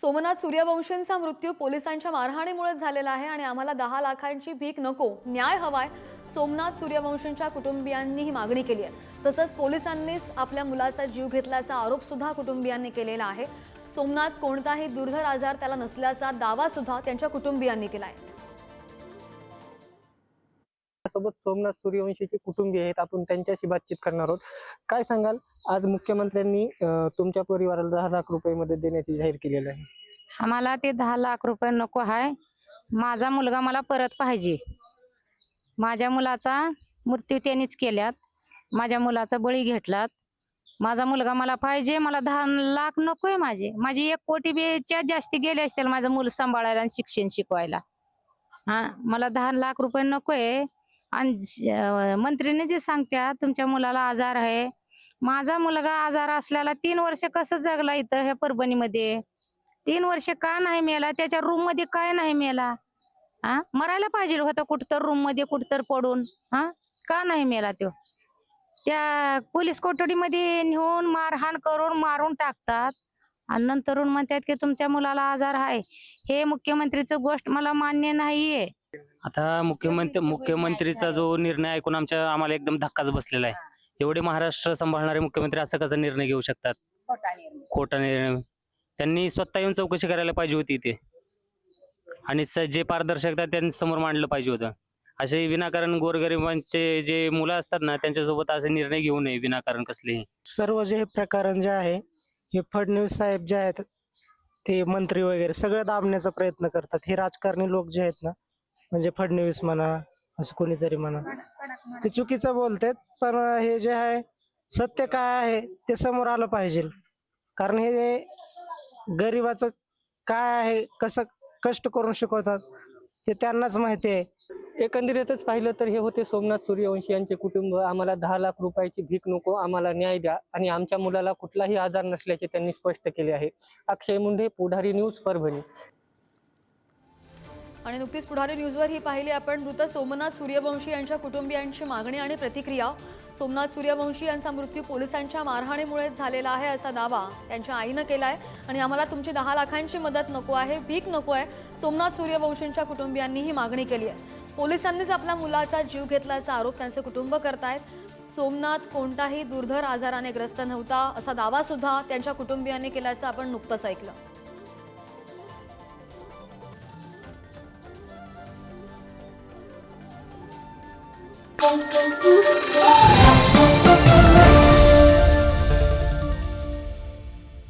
सोमनाथ सूर्यवंशींचा मृत्यू पोलिसांच्या मारहाणीमुळे झालेला आहे आणि आम्हाला 10 लाखांची भीक नको, न्याय हवाय. सोमनाथ सूर्यवंशींच्या कुटुंबियांनी ही मागणी केली आहे. तसंच पोलिसांनीच आपल्या मुलाचा जीव घेतल्याचा आरोप सुद्धा कुटुंबियांनी केलेला आहे. सोमनाथ कोणताही दुर्धर आजार त्याला नसल्याचा दावा सुद्धा त्यांच्या कुटुंबियांनी केला आहे. सोबत सोमनाथ सूर्यवंशीचे कुटुंबीय आहेत, आपण त्यांच्याशी बातचीत करणार आहोत. काय सांगाल, आज मुख्यमंत्र्यांनी तुमच्या परिवाराला 10 लाख रुपये मदत देण्याची जाहीर केलेलं आहे. आम्हाला ते 10 लाख रुपये नको आहे. माझा मुलगा मला परत पाहिजे. माझ्या मुलाचा मृत्यू त्यांनीच केल्यात, माझ्या मुलाचा बळी घेतलात. माझा मुलगा मला पाहिजे. मला 10 लाख नकोय. माझी 1 कोटी बेच्या जास्ती गेले असतील माझं मुलं सांभाळायला आणि शिक्षण शिकवायला. मला 10 लाख रुपये नकोय. आणि मंत्रीने जे सांगत्यात तुमच्या मुलाला आजार आहे, माझा मुलगा आजार असल्याला 3 वर्ष कसं जगला इथं ह्या परभणीमध्ये? 3 वर्ष का नाही मेला? त्याच्या रूम मध्ये काय नाही मेला? मरायला पाहिजे होतं कुठतर रूम मध्ये, कुठतर पडून. का नाही मेला तो? त्या पोलीस कोठडीमध्ये नेऊन मारहाण करून मारून टाकतात आणि नंतरून म्हणतात की तुमच्या मुलाला आजार आहे. हे मुख्यमंत्रीचं गोष्ट मला मान्य नाहीये. आता मुख्यमंत्रीचा जो निर्णय ऐकून आम्हाला एकदम धक्काच बसलेला आहे. एवढे महाराष्ट्र सांभाळणारे मुख्यमंत्री असा कसा निर्णय घेऊ शकतात? खोटा निर्णय. त्यांनी स्वतः येऊन चौकशी करायला पाहिजे होती ते, आणि जे पारदर्शकता त्यांनी समोर मांडलं पाहिजे होतं. असे विनाकारण गोरगरिबांचे जे मुलं असतात ना, त्यांच्यासोबत असे निर्णय घेऊ नये विनाकारण कसलेही. सर्व जे हे प्रकरण जे आहे, हे फडणवीस साहेब जे आहेत, ते मंत्री वगैरे सगळं दाबण्याचा प्रयत्न करतात. हे राजकारणी लोक जे आहेत ना, म्हणजे फडणवीस म्हणा, असं कोणीतरी म्हणा, ते चुकीचं बोलतात. पण हे जे आहे, सत्य काय आहे ते समोर आलं पाहिजे. कारण हे गरिबाचं काय आहे, कसं कष्ट करून शिकवतात हे त्यांनाच माहिती आहे. एकंदरीतच पाहिलं तर हे होते सोमनाथ सूर्यवंशी यांचे कुटुंब. आम्हाला 10 लाख रुपयाची भीक नको, आम्हाला न्याय द्या आणि आमच्या मुलाला कुठलाही आजार नसल्याचे त्यांनी स्पष्ट केले आहे. अक्षय मुंढे, पुढारी न्यूज, परभणी. आणि नुकतीच पुढारी न्यूजवर ही पाहिली आपण मृत सोमनाथ सूर्यवंशी यांच्या कुटुंबियांची मागणी आणि प्रतिक्रिया. सोमनाथ सूर्यवंशी यांचा मृत्यू पोलिसांच्या मारहाणीमुळे झालेला आहे असा दावा त्यांच्या आईनं केलाय आणि आम्हाला तुमची 10 लाखांची मदत नको आहे, भीक नको आहे. सोमनाथ सूर्यवंशींच्या कुटुंबियांनी ही मागणी केली आहे. पोलिसांनीच आपल्या मुलाचा जीव घेतल्याचा आरोप त्यांचे कुटुंब करतायत. सोमनाथ कोणताही दुर्धर आजाराने ग्रस्त नव्हता असा दावा सुद्धा त्यांच्या कुटुंबियांनी केल्याचं आपण नुकतंच ऐकलं.